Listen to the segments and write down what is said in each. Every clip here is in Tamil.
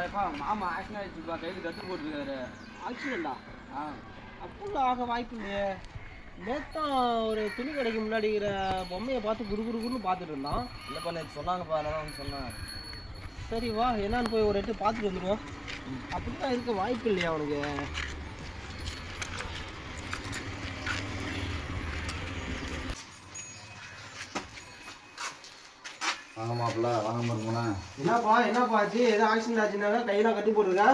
எப்பா மாமா ஆக்சிடென்ட் ஆயிடுச்சுப்பா, கையில் கட்டு போட்டுருக்காரு. ஆக்சிடெண்டா? ஆ, அப்படிலாம் ஆக வாய்ப்பு இல்லையே. நேத்தான் ஒரு துணி கடைக்கு முன்னாடி இருக்கிற பொம்மையை பார்த்து குறுகுறுன்னு பார்த்துட்டு இருந்தான். இல்லைப்பா நேற்று சொன்னாங்கப்பா, அதனால வந்து சொன்னேன். சரி வா, என்னான்னு போய் ஒரு எட்டு பார்த்துட்டு வந்துடுவோம். அப்படிலாம் இருக்க வாய்ப்பு இல்லையா அவனுக்கு? வாங்க மாப்பிள்ள, வாங்க மருமண்ணா. என்னப்பா ஆச்சு? எதோ ஆக்சிடென்ட் ஆச்சுன்னாங்க, கையெல்லாம் கட்டி போட்டுருக்கா?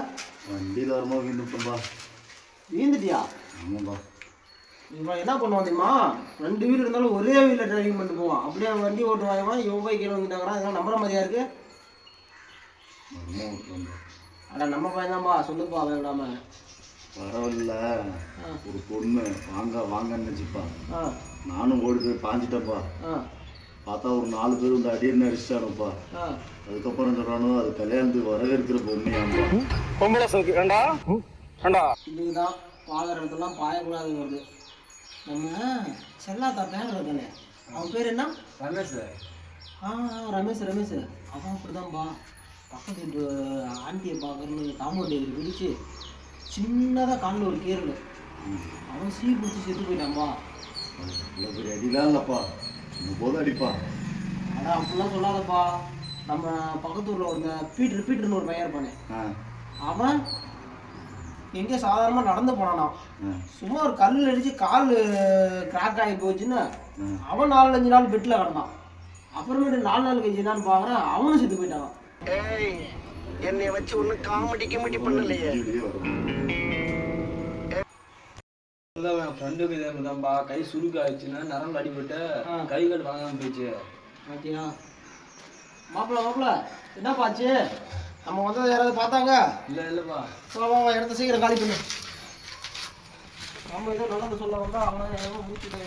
வண்டியில் வரும்போது வீண்டுட்டோம்பா. வீந்துட்டியா? ஆமாம்பா. இவன் என்ன பண்ணுவான் தெரியுமா? 2 வீல் இருந்தாலும் ஒரே வீலில் டிரைவிங் பண்ணிட்டு போவான். அப்படியே அவன் வண்டி ஓட்டுவான், இவன் போய் கீழே வந்துட்டாங்கிறான். இதெல்லாம் நம்புற மாதிரியா இருக்கு? வருமா விட்டுருந்தா. அட நம்ம பையன் தான்ப்பா, சொல்லுப்பா அவன் விடாம. பரவாயில்ல, ஒரு பொண்ணு வாங்கன்னு நினச்சிப்பா. ஆ நானும் ஓடி போய் பாஞ்சிட்டேன்ப்பா. ஆ பார்த்தா ஒரு 4 பேர் வந்து அடின்னு அடிச்சிட்டானுப்பா. ஆ அதுக்கப்புறம் சொல்கிறானோ அது கல்யாணத்துக்கு வரவேற்கிற பொம்மையாம்பா. பொம்பளை சொல்லுக்கு ஏண்டா ஏண்டா இதுதான் பாக்குற இடத்துலாம் பாயக்கூடாதுங்கிறது. நம்ம செல்லாத்தா பேர் இருக்கானே, அவன் பேர் என்ன? ரமேஷ். ரமேஷ். அவன் அப்படிதான்ப்பா. பக்கத்து வீட்டு ஆண்டியை பார்க்கறன்னு காம்பவுண்ட் ஏறி பிடிச்சி சின்னதாக காலில் ஒரு கேரளு அவன் பிடிச்சி செத்து போயிட்டான்ப்பா. இவ்வளோ பெரிய அடிலாம் இல்லைப்பா, போதும் அடிப்பா. ஆனால் அப்படிலாம் சொல்லாதப்பா. நம்ம பக்கத்து ஊரில் ஒரு பீட்டர்னு ஒரு பையன் இருப்பானே, அவன் எங்கே சாதாரணமாக நடந்து போனானா, சும்மா ஒரு கல்லில் அடித்து கால் கிராக் ஆகி போச்சுன்னு அவன் 4-5 நாள் பெட்டில் கிடந்தான். அப்புறமேட்டு 4 நாள் கழிச்சு என்னான்னு பார்க்குறேன், அவனும் செத்து போயிட்டான். என்னை வச்சு ஒன்றும் காமெடி பண்ணலையே. என் ஃப்ரெண்டுக்கு இதே மாதிரிதான்ப்பா, கை சுருக்கு ஆயிடுச்சுன்னா நரம்பு அடிபட்டு கை கால் வாங்காமல் போயிடுச்சு. ஓகேயா மாப்பிள்ள என்னப்பாச்சு? நம்ம வந்ததை யாராவது பார்த்தாங்க? இல்லைப்பா. வா இடத்த சீக்கிரம் காலி பண்ணு. நம்ம ஏதோ நடந்து சொல்ல வந்தா அவன் முடிச்சுட்டு